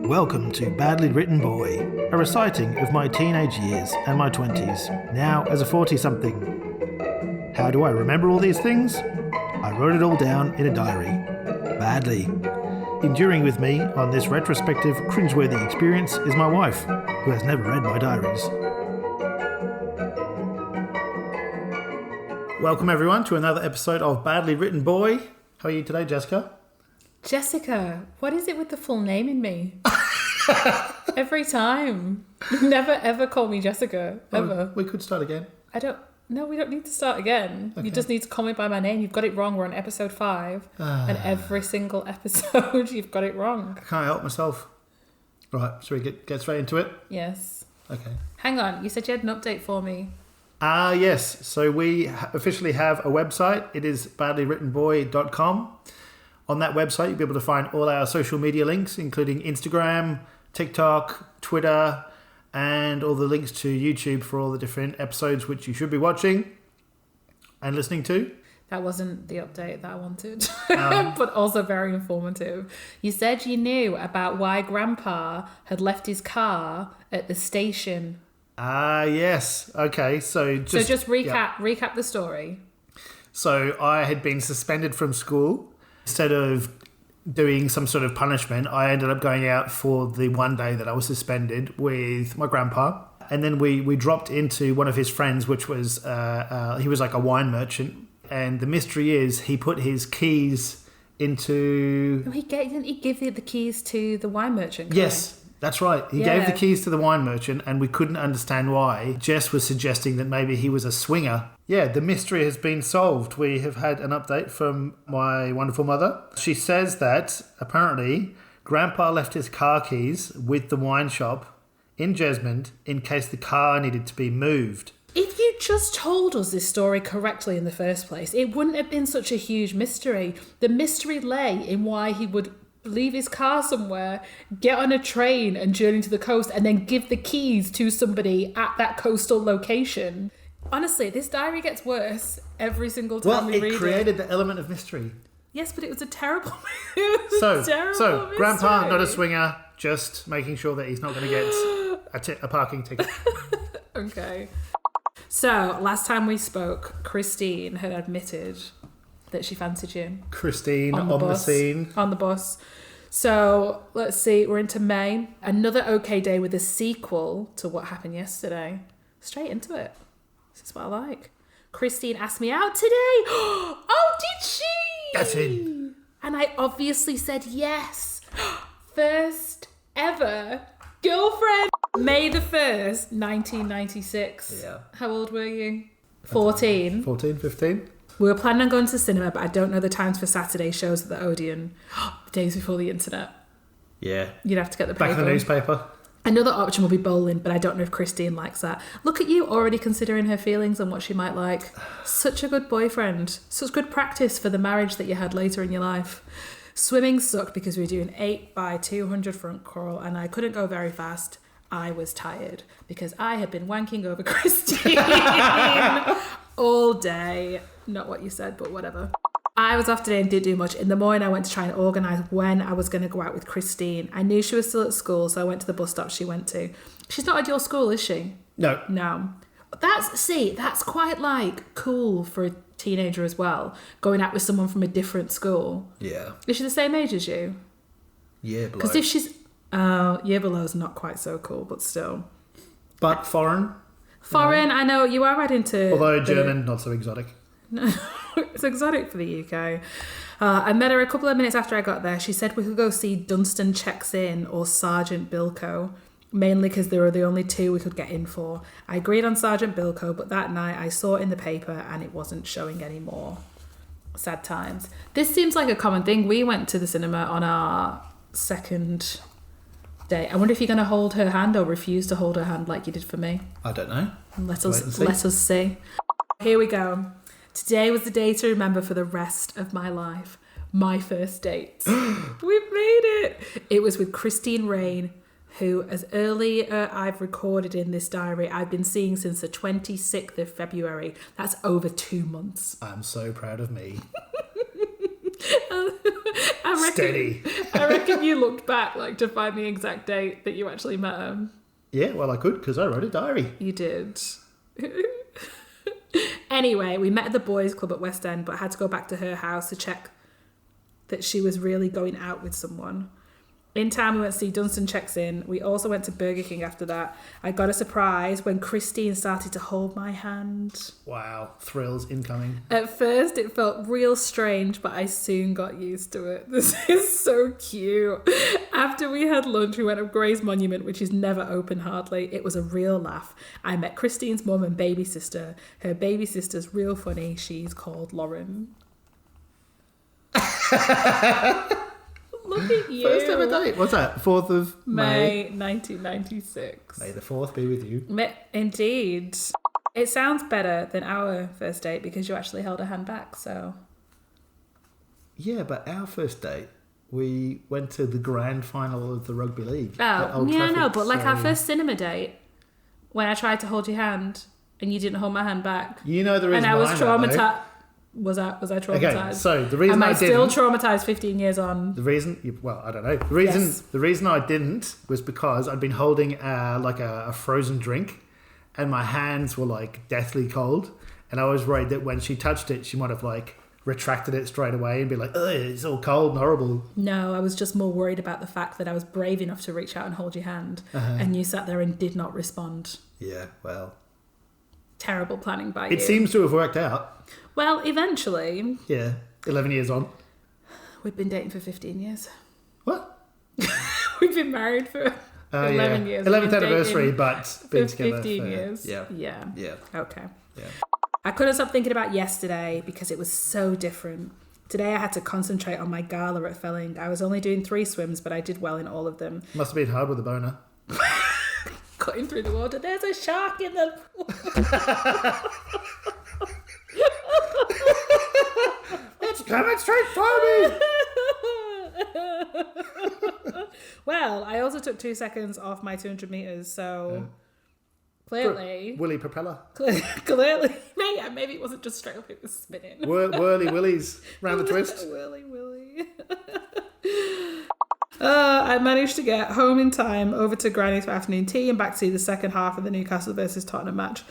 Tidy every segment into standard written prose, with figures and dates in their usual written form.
Welcome to Badly Written Boy, a reciting of my teenage years and my 20s, now as a 40-something. How do I remember all these things? I wrote it all down in a diary. Badly. Enduring with me on this retrospective, cringeworthy experience is my wife, who has never read my diaries. Welcome everyone to another episode of Badly Written Boy. How are you today, Jessica? Jessica, what is it with the full name in me? Every time. You never ever call me Jessica, ever. We could start again. No, we don't need to start again. Okay. You just need to call me by my name. You've got it wrong. We're on episode 5. And every single episode, you've got it wrong. I can't help myself. Right, shall we get straight into it? Yes. Okay. Hang on, you said you had an update for me. Yes. So we officially have a website. It is badlywrittenboy.com. On that website, you'll be able to find all our social media links, including Instagram, TikTok, Twitter, and all the links to YouTube for all the different episodes which you should be watching and listening to. That wasn't the update that I wanted, but also very informative. You said you knew about why Grandpa had left his car at the station. Yes. Okay, so just recap the story. So I had been suspended from school. Instead of doing some sort of punishment, I ended up going out for the one day that I was suspended with my grandpa. And then we dropped into one of his friends, which was, he was like a wine merchant. And the mystery is he put his keys into... Oh, didn't he give you the keys to the wine merchant? Yes, that's right. He gave the keys to the wine merchant and we couldn't understand why. Jess was suggesting that maybe he was a swinger. Yeah, the mystery has been solved. We have had an update from my wonderful mother. She says that apparently Grandpa left his car keys with the wine shop in Jesmond in case the car needed to be moved. If you just told us this story correctly in the first place, it wouldn't have been such a huge mystery. The mystery lay in why he would leave his car somewhere, get on a train and journey to the coast, and then give the keys to somebody at that coastal location. Honestly, this diary gets worse every single time we read it. Well, it created the element of mystery. Yes, but it was a terrible So, mystery. Grandpa, not a swinger, just making sure that he's not going to get a parking ticket. Okay. So, last time we spoke, Christine had admitted that she fancied you. Christine on the scene. On the bus. So, let's see, we're into May. Another okay day with a sequel to what happened yesterday. Straight into it. This is what I like. Christine asked me out today. Oh, did she? That's it. And I obviously said yes. First ever girlfriend. May the 1st, 1996. Yeah. How old were you? 14. 14, 15. We were planning on going to the cinema, but I don't know the times for Saturday shows at the Odeon. The days before the internet. Yeah. You'd have to get the paper. Back in the newspaper. Another option will be bowling, but I don't know if Christine likes that. Look at you already considering her feelings and what she might like. Such a good boyfriend. Such good practice for the marriage that you had later in your life. Swimming sucked because we were doing 8x200 front crawl and I couldn't go very fast. I was tired because I had been wanking over Christine all day. Not what you said, but whatever. I was off today and didn't do much. In the morning, I went to try and organise when I was going to go out with Christine. I knew she was still at school, so I went to the bus stop she went to. She's not at your school, is she? No. No. That's quite like cool for a teenager as well, going out with someone from a different school. Yeah. Is she the same age as you? Yeah, below. Because if she's... year below is not quite so cool, but still. But foreign? Foreign, I know, you are right into... Although German, not so exotic. No, it's exotic for the UK. I met her a couple of minutes after I got there. She said we could go see Dunstan Checks In or Sergeant Bilko, mainly because they were the only two we could get in for. I agreed on Sergeant Bilko, but that night I saw it in the paper and it wasn't showing anymore. Sad times. This seems like a common thing. We went to the cinema on our second day. I wonder if you're going to hold her hand or refuse to hold her hand like you did for me. I don't know. Let us see. Here we go. Today was the day to remember for the rest of my life. My first date. We've made it. It was with Christine Rain, who, as early I've recorded in this diary, I've been seeing since the 26th of February. That's over 2 months. I'm so proud of me. Steady. I reckon you looked back like to find the exact date that you actually met him. Yeah, well, I could because I wrote a diary. You did. Anyway, we met at the boys' club at West End, but had to go back to her house to check that she was really going out with someone. In time, we went to see Dunstan Checks In. We also went to Burger King after that. I got a surprise when Christine started to hold my hand. Wow, thrills incoming. At first, it felt real strange, but I soon got used to it. This is so cute. After we had lunch, we went to Grey's Monument, which is never open hardly. It was a real laugh. I met Christine's mum and baby sister. Her baby sister's real funny. She's called Lauren. Look at you. First ever date. What's that? 4th of May 1996. May the 4th be with you. Indeed. It sounds better than our first date because you actually held her hand back, so... Yeah, but our first date, we went to the grand final of the rugby league. Oh, yeah, no, but like our first cinema date, when I tried to hold your hand and you didn't hold my hand back. You know the reason and I was traumatized. Was I traumatized? Okay, so the reason Am I didn't... still traumatized 15 years on? The reason... Well, I don't know. The reason I didn't was because I'd been holding like a frozen drink and my hands were like deathly cold. And I was worried that when she touched it, she might have like retracted it straight away and be like, ugh, it's all cold and horrible. No, I was just more worried about the fact that I was brave enough to reach out and hold your hand and you sat there and did not respond. Yeah, well... Terrible planning by you. It seems to have worked out. Well, eventually. Yeah, 11 years on. We've been dating for 15 years. What? We've been married for 11 years. 11th anniversary, but been together 15 years. Yeah. Okay. Yeah. I couldn't stop thinking about yesterday because it was so different. Today I had to concentrate on my gala at Felling. I was only doing 3 swims, but I did well in all of them. Must have been hard with a boner. Cutting through the water. There's a shark in the... It's coming straight for me! Well, I also took 2 seconds off my 200 metres, so clearly... Willy propeller. Clearly. Maybe it wasn't just straight up, it was spinning. Whirly willies round the twist. Whirly willy. I managed to get home in time, over to Granny's for afternoon tea and back to see the second half of the Newcastle versus Tottenham match.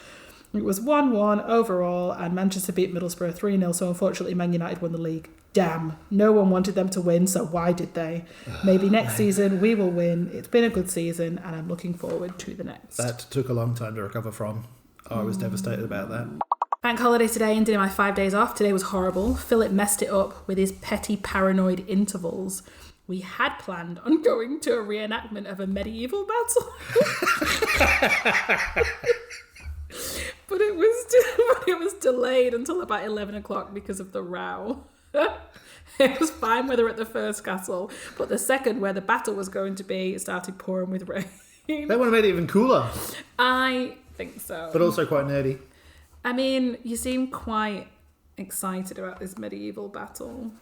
It was 1-1 overall and Manchester beat Middlesbrough 3-0, so unfortunately Man United won the league. Damn, no one wanted them to win, so why did they? Maybe next season we will win. It's been a good season and I'm looking forward to the next. That took a long time to recover from. I was devastated about that. Bank holiday today, ended in my 5 days off. Today was horrible. Philip messed it up with his petty paranoid intervals. We had planned on going to a reenactment of a medieval battle. But it was delayed until about 11 o'clock because of the row. It was fine weather at the first castle, but the second, where the battle was going to be, it started pouring with rain. That would have made it even cooler. I think so. But also quite nerdy. I mean, you seem quite excited about this medieval battle.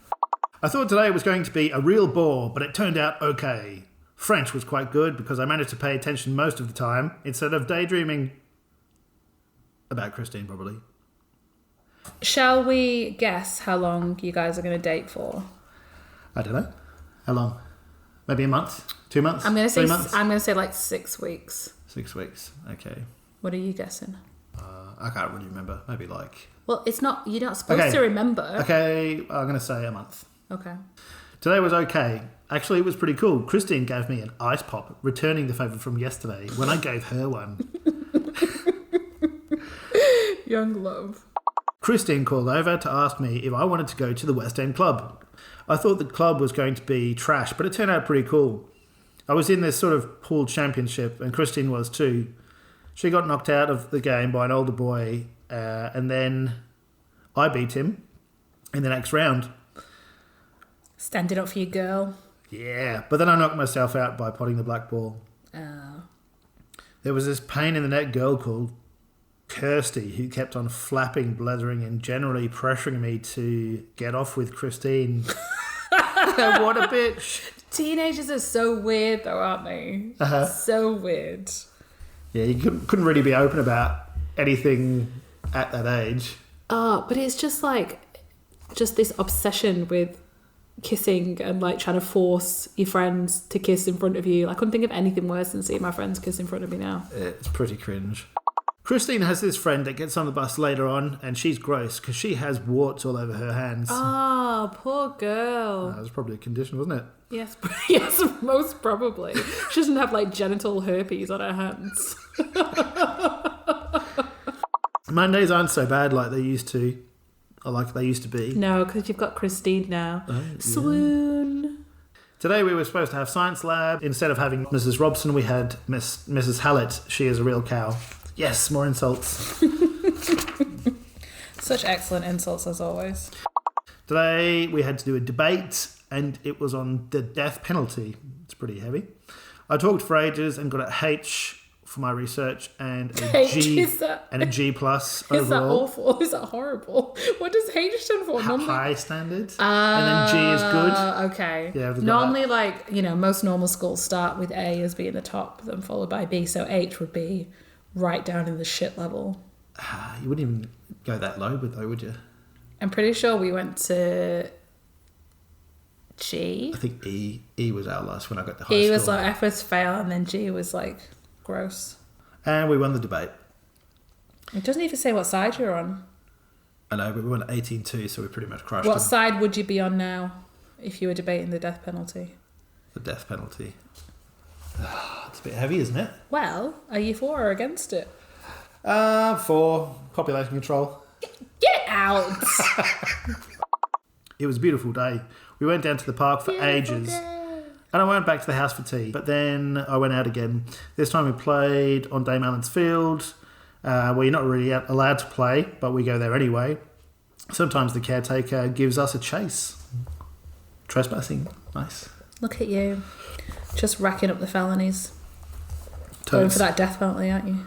I thought today was going to be a real bore, but it turned out okay. French was quite good because I managed to pay attention most of the time instead of daydreaming about Christine, probably. Shall we guess how long you guys are going to date for? I don't know. How long? Maybe a month? 2 months? I'm going to say 3 months? I'm going to say like 6 weeks. 6 weeks. Okay. What are you guessing? I can't really remember. Maybe like... Well, you're not supposed to remember. Okay, I'm going to say a month. Okay. Today was okay. Actually, it was pretty cool. Christine gave me an ice pop, returning the favour from yesterday when I gave her one. Young love. Christine called over to ask me if I wanted to go to the West End Club. I thought the club was going to be trash, but it turned out pretty cool. I was in this sort of pool championship, and Christine was too. She got knocked out of the game by an older boy, and then I beat him in the next round. Standing up for your girl. Yeah, but then I knocked myself out by potting the black ball. Oh. There was this pain in the neck girl called Kirsty who kept on flapping, blethering, and generally pressuring me to get off with Christine. What a bitch. Teenagers are so weird though, aren't they? Uh-huh. So weird. Yeah, you couldn't really be open about anything at that age. Oh, but it's just this obsession with kissing and like trying to force your friends to kiss in front of you. I couldn't think of anything worse than seeing my friends kiss in front of me now. It's pretty cringe. Christine has this friend that gets on the bus later on, and she's gross because she has warts all over her hands. Oh, poor girl. That was probably a condition, wasn't it? Yes, yes, most probably. She doesn't have like genital herpes on her hands. Mondays aren't so bad like they used to, or like they used to be. No, because you've got Christine now. Oh, yeah. Swoon. Today we were supposed to have science lab. Instead of having Mrs. Robson, we had Mrs. Hallett. She is a real cow. Yes, more insults. Such excellent insults as always. Today we had to do a debate, and it was on the death penalty. It's pretty heavy. I talked for ages and got a H for my research and a G and a G plus overall. Is that awful? Is that horrible? What does H stand for? High standard. And then G is good. Okay. Yeah, normally, like, you know, most normal schools start with A as being the top, then followed by B. So H would be right down in the shit level. You wouldn't even go that low, would you? I'm pretty sure we went to G. I think E was our last when I got to high school. E was like F was fail, and then G was like gross. And we won the debate. It doesn't even say what side you're on. I know, but we won 18-2, so we pretty much crushed What them. side would you be on now if you were debating the death penalty? The death penalty. It's a bit heavy, isn't it? Well, are you for or against it? For population control. Get out! It was a beautiful day. We went down to the park for ages. And I went back to the house for tea. But then I went out again. This time we played on Dame Allen's Field, where you're not really allowed to play, but we go there anyway. Sometimes the caretaker gives us a chase. Trespassing. Nice. Look at you. Just racking up the felonies. Going for that death penalty, aren't you?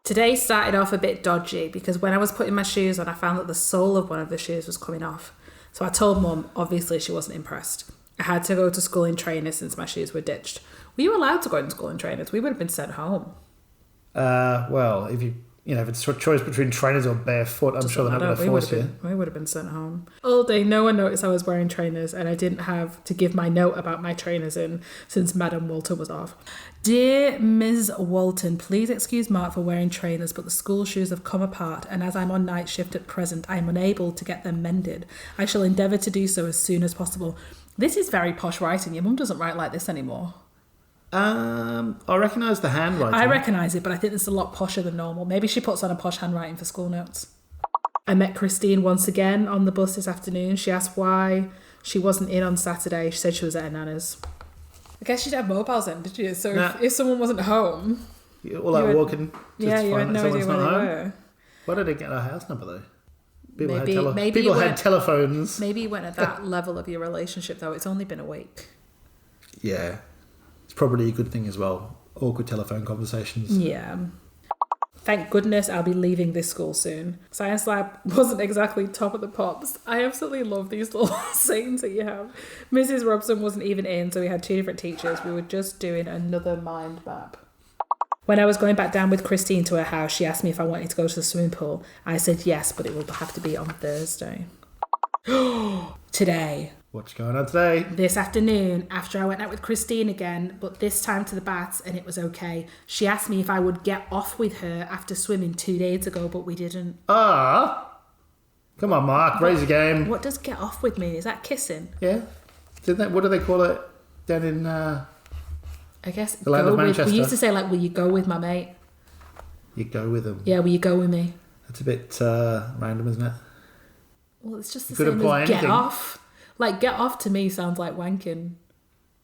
Today started off a bit dodgy because when I was putting my shoes on, I found that the sole of one of the shoes was coming off. So I told Mum, obviously she wasn't impressed. I had to go to school in trainers since my shoes were ditched. Were you allowed to go to school in trainers? We would have been sent home. Well, if it's a choice between trainers or barefoot, I'm sure they're not going to force you. We would have been sent home. All day, no one noticed I was wearing trainers, and I didn't have to give my note about my trainers in since Madam Walton was off. Dear Ms. Walton, please excuse Mark for wearing trainers, but the school shoes have come apart, and as I'm on night shift at present, I am unable to get them mended. I shall endeavour to do so as soon as possible. This is very posh writing. Your mum doesn't write like this anymore. I recognise the handwriting. I recognise it, but I think it's a lot posher than normal. Maybe she puts on a posh handwriting for school notes. I met Christine once again on the bus this afternoon. She asked why she wasn't in on Saturday. She said she was at her nana's. I guess you didn't have mobiles then, did you? So if someone wasn't home... You're all out walking just to find that someone's not home. Were. Why did they get our house number, though? Maybe people had telephones. Maybe you went at that level of your relationship, though. It's only been a week. Yeah. It's probably a good thing as well. Awkward telephone conversations. Yeah. Thank goodness I'll be leaving this school soon. Science lab wasn't exactly top of the pops. I absolutely love these little sayings that you have. Mrs. Robson wasn't even in, so we had two different teachers. We were just doing another mind map. When I was going back down with Christine to her house, she asked me if I wanted to go to the swimming pool. I said yes, but it will have to be on Thursday. Today. What's going on today? This afternoon, after I went out with Christine again, but this time to the baths, and it was okay. She asked me if I would get off with her after swimming 2 days ago, but we didn't. Come on, Mark, raise your game. What does get off with mean? Is that kissing? Yeah. What do they call it down in... I guess the land of Manchester. We used to say, like, will you go with my mate? You go with them. Yeah, will you go with me? That's a bit random, isn't it? Well, it's just the Could same apply as get anything. off. Like, get off to me sounds like wanking.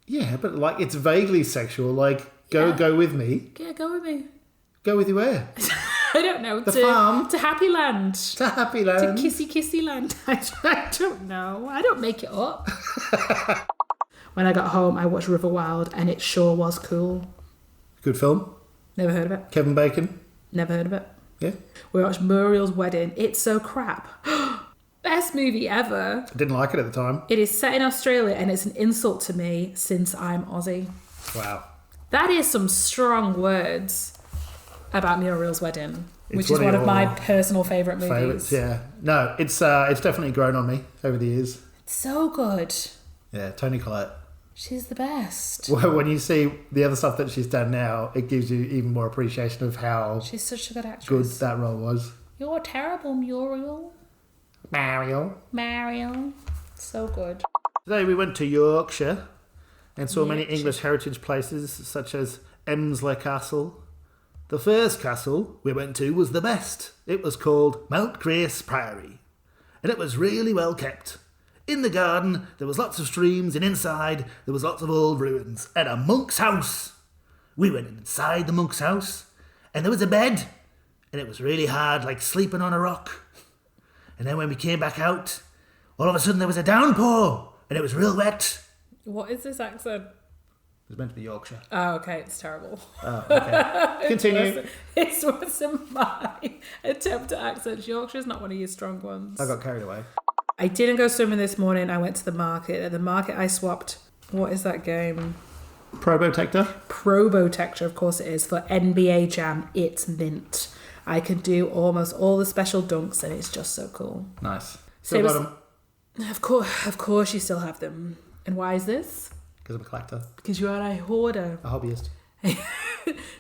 Yeah, but like it's vaguely sexual. Like, go with me. Yeah, go with me. Go with you where? I don't know. The farm. To Happy Land. To Happy Land. To Kissy Land. I don't know. I don't make it up. When I got home, I watched River Wild, and it sure was cool. Good film. Never heard of it. Kevin Bacon. Never heard of it. Yeah. We watched Muriel's Wedding. It's so crap. Best movie ever. I didn't like it at the time. It is set in Australia, and it's an insult to me since I'm Aussie. Wow. That is some strong words about Muriel's Wedding, which is one of my personal favourite movies. Favourites, yeah. No, it's definitely grown on me over the years. So good. Yeah, Toni Collette. She's the best. Well, when you see the other stuff that she's done now, it gives you even more appreciation of how She's such a good good actress. that role was. You're terrible, Muriel. Mariel. So good. Today we went to Yorkshire and saw many Yorkshire. English heritage places such as Emsler Castle. The first castle we went to was the best. It was called Mount Grace Priory, and it was really well kept. In the garden there was lots of streams, and inside there was lots of old ruins and a monk's house. We went inside the monk's house and there was a bed, and it was really hard, like sleeping on a rock. And then when we came back out, all of a sudden there was a downpour and it was real wet. What is this accent? It was meant to be Yorkshire. Oh, okay. It's terrible. Oh, okay. Continue. It's worse than my attempt at accents. Yorkshire's not one of your strong ones. I got carried away. I didn't go swimming this morning. I went to the market. At the market, I swapped. What is that game? Probotector? Probotector, of course it is. For NBA Jam, it's mint. I can do almost all the special dunks, and it's just so cool. Nice. So Still it was- got them. Of course, you still have them. And why is this? Because I'm a collector. Because you are a hoarder. A hobbyist.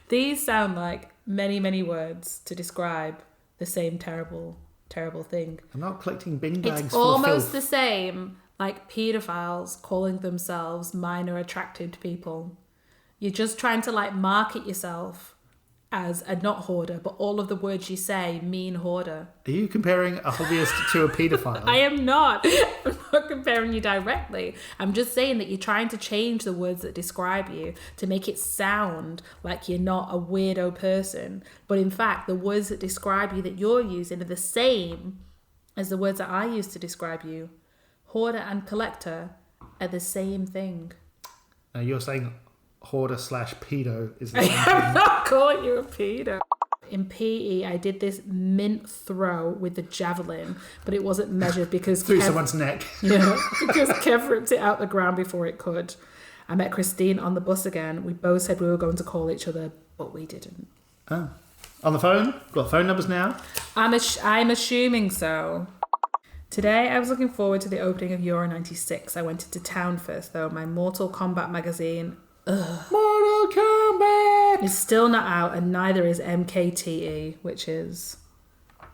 These sound like many, many words to describe the same terrible, terrible thing. I'm not collecting bin bags It's full of almost filth. the same like paedophiles calling themselves minor attracted people. You're just trying to like market yourself as a not hoarder, but all of the words you say mean hoarder. Are you comparing a hobbyist to a paedophile? I am not. I'm not comparing you directly. I'm just saying that you're trying to change the words that describe you to make it sound like you're not a weirdo person. But in fact, the words that describe you that you're using are the same as the words that I use to describe you. Hoarder and collector are the same thing. Now you're saying hoarder / pedo is the same I'm thing. not calling you a pedo. In PE, I did this mint throw with the javelin, but it wasn't measured because Through someone's neck. Yeah, because Kev ripped it out the ground before it could. I met Christine on the bus again. We both said we were going to call each other, but we didn't. Oh. On the phone? Got phone numbers now? I'm assuming so. Today, I was looking forward to the opening of Euro 96. I went into town first, though. My Mortal Kombat magazine Mortal Kombat! is still not out, and neither is MKTE, which is...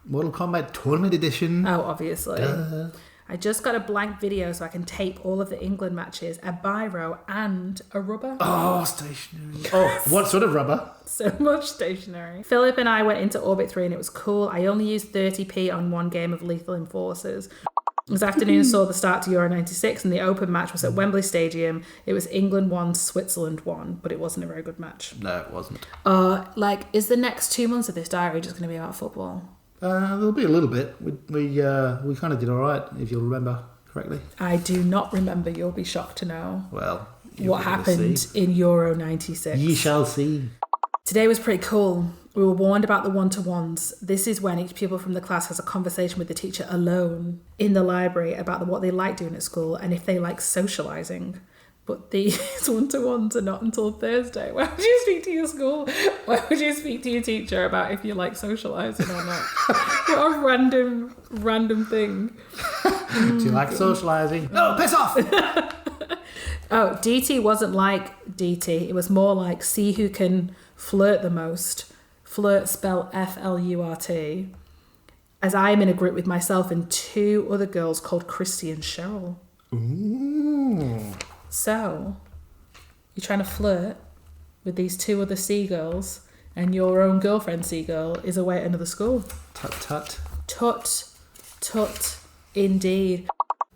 Mortal Kombat Tournament Edition. Oh, obviously. Duh. I just got a blank video so I can tape all of the England matches, a biro and a rubber. Oh, stationery. Oh, what sort of rubber? So much stationery. Philip and I went into Orbit 3 and it was cool. I only used 30p on one game of Lethal Enforcers. This afternoon saw the start to Euro 96 and the open match was at Wembley Stadium. It was England 1, Switzerland 1, but it wasn't a very good match. No, it wasn't. Is the next 2 months of this diary just going to be about football? There'll be a little bit. We kind of did all right, if you'll remember correctly. I do not remember. You'll be shocked to know Well, you'll what be able to happened see. in Euro 96. Ye shall see. Today was pretty cool. We were warned about the one-to-ones. This is when each pupil from the class has a conversation with the teacher alone in the library about what they like doing at school and if they like socialising. But these one-to-ones are not until Thursday. Why would you speak to your school? Why would you speak to your teacher about if you like socialising or not? What a random thing. Do you like socialising? No, piss off! Oh, DT wasn't like DT. It was more like see who can flirt the most. Flirt spelled FLURT. As I am in a group with myself and 2 other girls called Christy and Cheryl. Ooh. So, you're trying to flirt with these 2 other seagulls and your own girlfriend seagull is away at another school. Tut tut. Tut, indeed.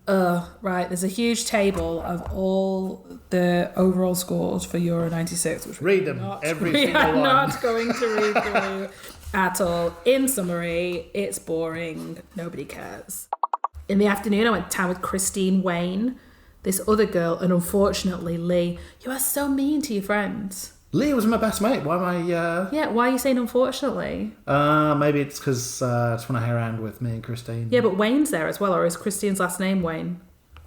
Right, there's a huge table of all the overall scores for Euro 96. Which Read them, every we single are one. not going to read through at all. In summary, it's boring. Nobody cares. In the afternoon, I went to town with Christine Wayne, this other girl, and unfortunately Lee. You are so mean to your friends. Lee was my best mate. Why am I... Yeah, why are you saying unfortunately? Maybe it's because I just want to hang around with me and Christine. Yeah, but Wayne's there as well, or is Christine's last name Wayne?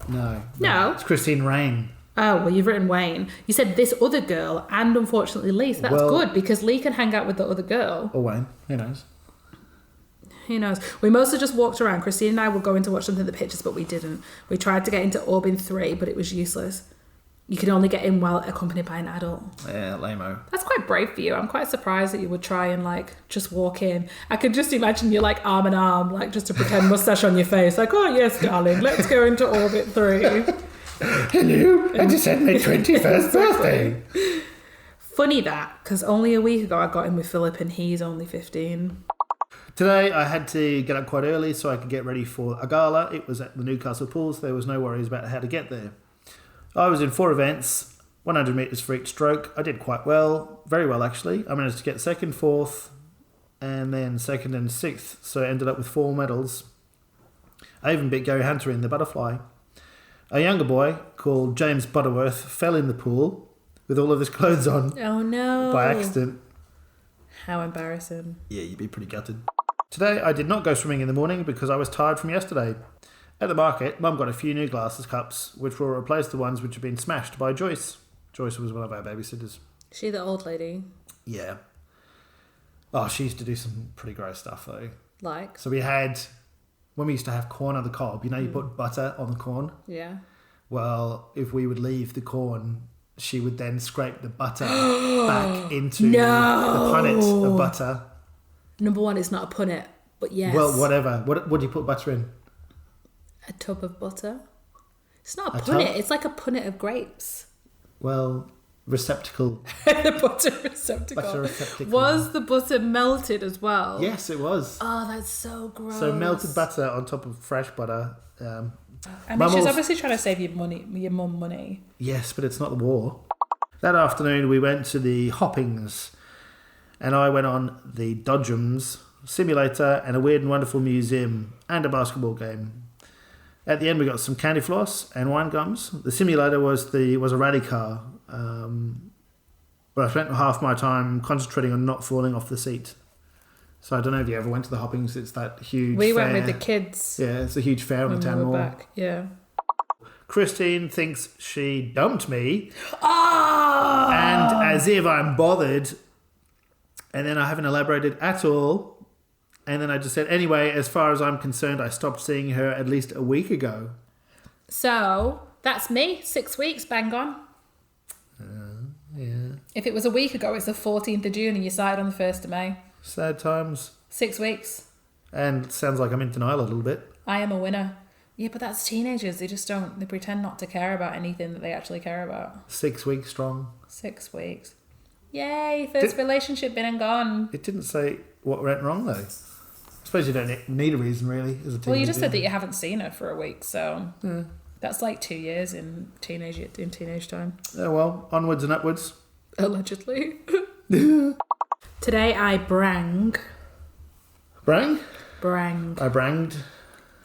No. No. It's Christine Rain. Oh, well, you've written Wayne. You said this other girl and unfortunately Lee, so that's Well- good because Lee can hang out with the other girl. Or Wayne. Who knows? Who knows? We mostly just walked around. Christine and I were going to watch something of the pictures, but we didn't. We tried to get into Orbin 3, but it was useless. You can only get in while accompanied by an adult. Yeah, lame-o. That's quite brave for you. I'm quite surprised that you would try and like just walk in. I could just imagine you like arm in arm, like just a pretend mustache on your face. Like, oh yes, darling, let's go into Orbit 3. Hello, I just had my 21st birthday. Funny that, because only a week ago I got in with Philip and he's only 15. Today I had to get up quite early so I could get ready for a gala. It was at the Newcastle Pools. There was no worries about how to get there. I was in 4 events, 100 metres for each stroke. I did quite well, very well actually. I managed to get 2nd, 4th, and then 2nd and 6th, so I ended up with 4 medals. I even beat Gary Hunter in the butterfly. A younger boy called James Butterworth fell in the pool with all of his clothes on. Oh no. By accident. How embarrassing. Yeah, you'd be pretty gutted. Today I did not go swimming in the morning because I was tired from yesterday. At the market, Mum got a few new glasses cups, which will replace the ones which have been smashed by Joyce. Joyce was one of our babysitters. She the old lady? Yeah. Oh, she used to do some pretty gross stuff, though. Like? So we had, when we used to have corn on the cob, you know, you put butter on the corn? Yeah. Well, if we would leave the corn, she would then scrape the butter back into the punnet of butter. Number one, it's not a punnet, but yes. Well, whatever. What do you put butter in? A tub of butter? It's not a punnet. It's like a punnet of grapes. Well, receptacle. The butter receptacle. Butter receptacle. Was the butter melted as well? Yes, it was. Oh, that's so gross. So melted butter on top of fresh butter. I mean, she's obviously trying to save your mum money. Yes, but it's not the war. That afternoon, we went to the Hoppings, and I went on the Dodgems simulator and a weird and wonderful museum and a basketball game. At the end, we got some candy floss and wine gums. The simulator was a rally car, but I spent half my time concentrating on not falling off the seat. So I don't know if you ever went to the Hoppings. It's that huge We fair. went with the kids. Yeah, it's a huge fair on the town mall. Back. Yeah. Christine thinks she dumped me. Oh! And as if I'm bothered. And then I haven't elaborated at all. And then I just said, anyway, as far as I'm concerned, I stopped seeing her at least a week ago. So, that's me. 6 weeks, bang on. Yeah. If it was a week ago, it's the 14th of June and you started on the 1st of May. Sad times. 6 weeks. And it sounds like I'm in denial a little bit. I am a winner. Yeah, but that's teenagers. They pretend not to care about anything that they actually care about. 6 weeks strong. 6 weeks. Yay, first relationship been and gone. It didn't say what went wrong, though. I suppose you don't need a reason, really, as a teenager. Well, you just said that you haven't seen her for a week, so that's like 2 years in teenage time. Oh, well, onwards and upwards. Allegedly. Today I brang. Brang? Brang. I branged.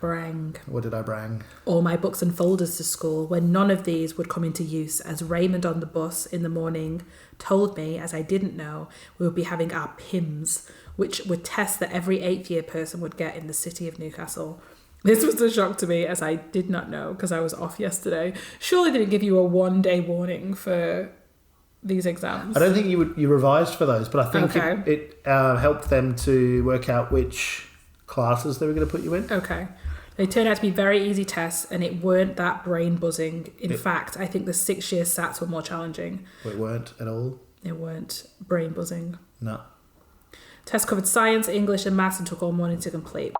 Brang. What did I brang? All my books and folders to school, when none of these would come into use, as Raymond on the bus in the morning told me, as I didn't know, we would be having our PIMS, which were tests that every 8th year person would get in the city of Newcastle. This was a shock to me, as I did not know, because I was off yesterday. Surely they didn't give you a 1-day warning for these exams. I don't think you revised for those, but I think it helped them to work out which classes they were going to put you in. Okay. They turned out to be very easy tests, and it weren't that brain buzzing. In fact, I think the 6-year SATs were more challenging. They weren't at all? They weren't brain buzzing. No. Tests covered science, English and maths and took all morning to complete.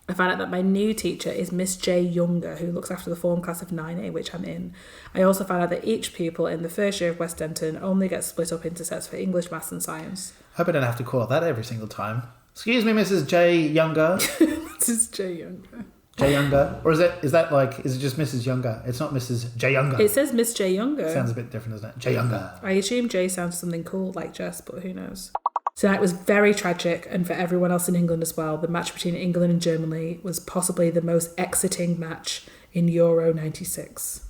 I found out that my new teacher is Miss J. Younger, who looks after the form class of 9A, which I'm in. I also found out that each pupil in the first year of West Denton only gets split up into sets for English, maths and science. I hope I don't have to call it that every single time. Excuse me, Mrs. J. Younger. This is J. Younger. J. Younger? Or is it just Mrs. Younger? It's not Mrs. J. Younger. It says Miss J. Younger. Sounds a bit different, doesn't it? J. Younger. I assume J sounds something cool like Jess, but who knows? Tonight was very tragic, and for everyone else in England as well. The match between England and Germany was possibly the most exiting match in Euro 96.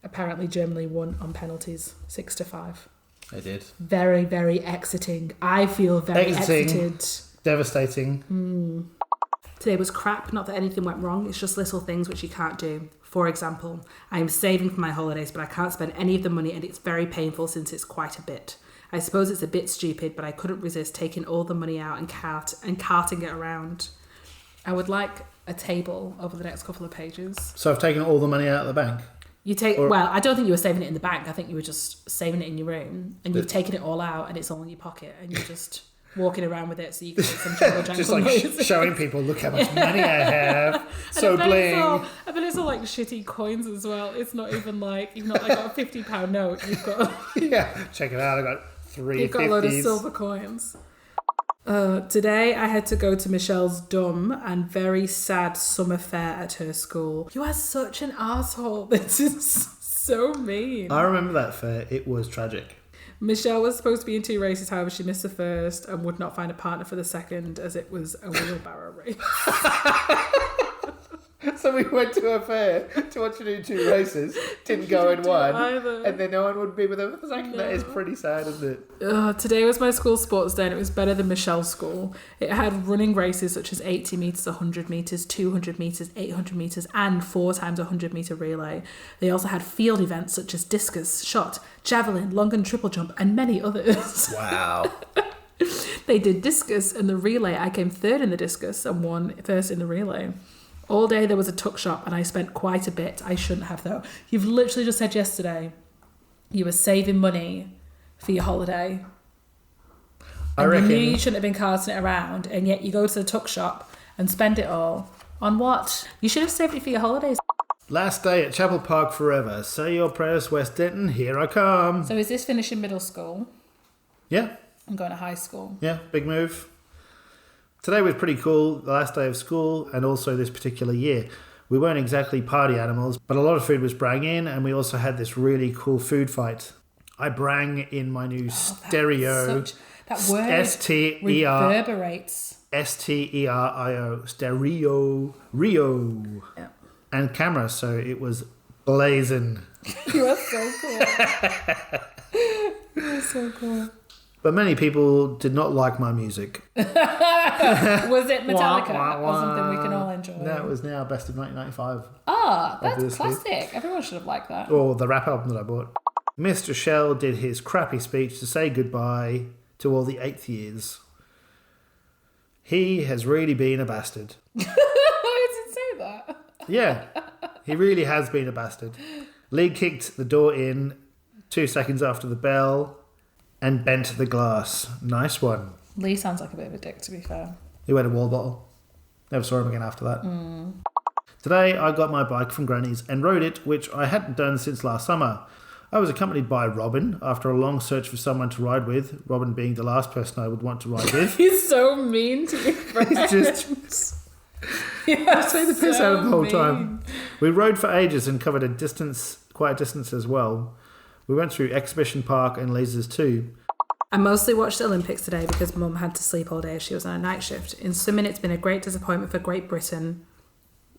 Apparently Germany won on penalties, 6-5. They did. Very, very exiting. I feel very exited. Devastating. Today was crap, not that anything went wrong, it's just little things which you can't do. For example, I am saving for my holidays, but I can't spend any of the money, and it's very painful since it's quite a bit. I suppose it's a bit stupid, but I couldn't resist taking all the money out and carting it around. I would like a table over the next couple of pages. So I've taken all the money out of the bank? Well, I don't think you were saving it in the bank. I think you were just saving it in your room, and you've taken it all out, and it's all in your pocket, and you're just walking around with it so you can make some jungle just like showing people, look how much money I have. So bling. I bet it's all like shitty coins as well. It's not even like you've not like got a £50 note. You've got check it out. I got 3 You've got a load of silver coins. Today I had to go to Michelle's dumb and very sad summer fair at her school. You are such an asshole. This is so mean. I remember that fair. It was tragic. Michelle was supposed to be in 2 races, however she missed the first and would not find a partner for the second as it was a wheelbarrow race. So we went to a fair to watch her do 2 races, didn't go in one, and then no one would be with her for the second. No. That is pretty sad, isn't it? Today was my school sports day and it was better than Michelle's school. It had running races such as 80 metres, 100 metres, 200 metres, 800 metres and 4 times 100 metre relay. They also had field events such as discus, shot, javelin, long and triple jump and many others. Wow. They did discus and the relay. I came 3rd in the discus and won 1st in the relay. All day there was a tuck shop and I spent quite a bit. I shouldn't have though. You've literally just said yesterday you were saving money for your holiday. I reckon you knew you shouldn't have been carting it around and yet you go to the tuck shop and spend it all. On what? You should have saved it for your holidays. Last day at Chapel Park forever. Say your prayers, West Denton. Here I come. So is this finishing middle school? Yeah. I'm going to high school. Yeah, big move. Today was pretty cool, the last day of school and also this particular year. We weren't exactly party animals, but a lot of food was brang in and we also had this really cool food fight. I brang in my new stereo. That word S-T-E-R, reverberates. S-T-E-R-I-O. Stereo. Rio. Yeah. And camera, so it was blazing. You are so cool. You are so cool. But many people did not like my music. Was it Metallica or something we can all enjoy? No, it was now Best of 1995. Ah, that's obviously classic. Everyone should have liked that. Or the rap album that I bought. Mr. Shell did his crappy speech to say goodbye to all the 8th years. He has really been a bastard. Why does it say that? Yeah, he really has been a bastard. Lee kicked the door in 2 seconds after the bell and bent the glass. Nice one. Lee sounds like a bit of a dick, to be fair. He went a wall bottle. Never saw him again after that. Today I got my bike from Granny's and rode it, which I hadn't done since last summer. I was accompanied by Robin after a long search for someone to ride with, Robin being the last person I would want to ride with. He's so mean to you. He's just take the piss out of the whole time. We rode for ages and covered quite a distance as well. We went through Exhibition Park and Lasers too. I mostly watched the Olympics today because Mum had to sleep all day as she was on a night shift. In swimming, it's been a great disappointment for Great Britain,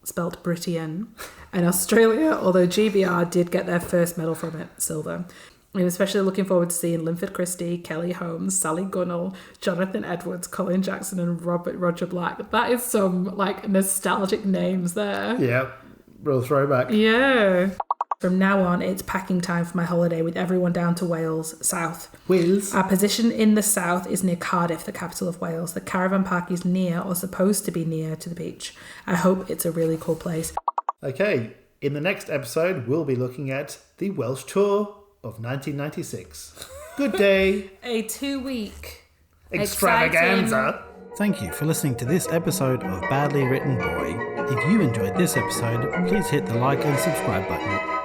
spelt Britian, and Australia, although GBR did get their first medal from it, silver. I'm especially looking forward to seeing Linford Christie, Kelly Holmes, Sally Gunnell, Jonathan Edwards, Colin Jackson and Roger Black. That is some like nostalgic names there. Yeah, real throwback. Yeah. From now on, it's packing time for my holiday with everyone down to Wales, south. Wales. Our position in the south is near Cardiff, the capital of Wales. The caravan park is near, or supposed to be near, to the beach. I hope it's a really cool place. Okay, in the next episode, we'll be looking at the Welsh tour of 1996. Good day. A 2-week extravaganza. Thank you for listening to this episode of Badly Written Boy. If you enjoyed this episode, please hit the like and subscribe button.